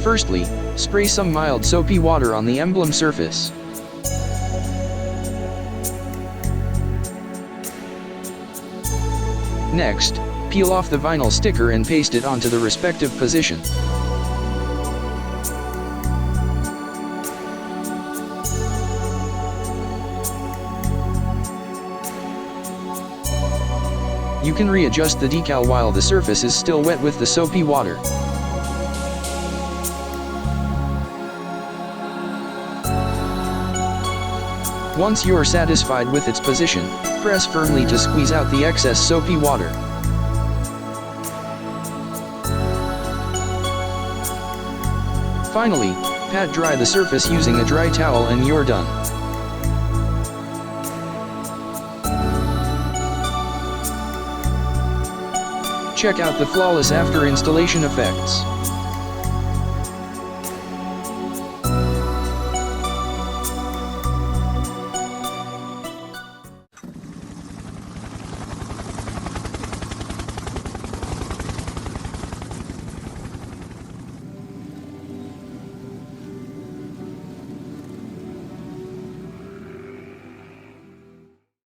Firstly, spray some mild soapy water on the emblem surface. Next, peel off the vinyl sticker and paste it onto the respective position. You can readjust the decal while the surface is still wet with the soapy water. Once you're satisfied with its position, press firmly to squeeze out the excess soapy water. Finally, pat dry the surface using a dry towel and you're done. Check out the flawless after installation effects.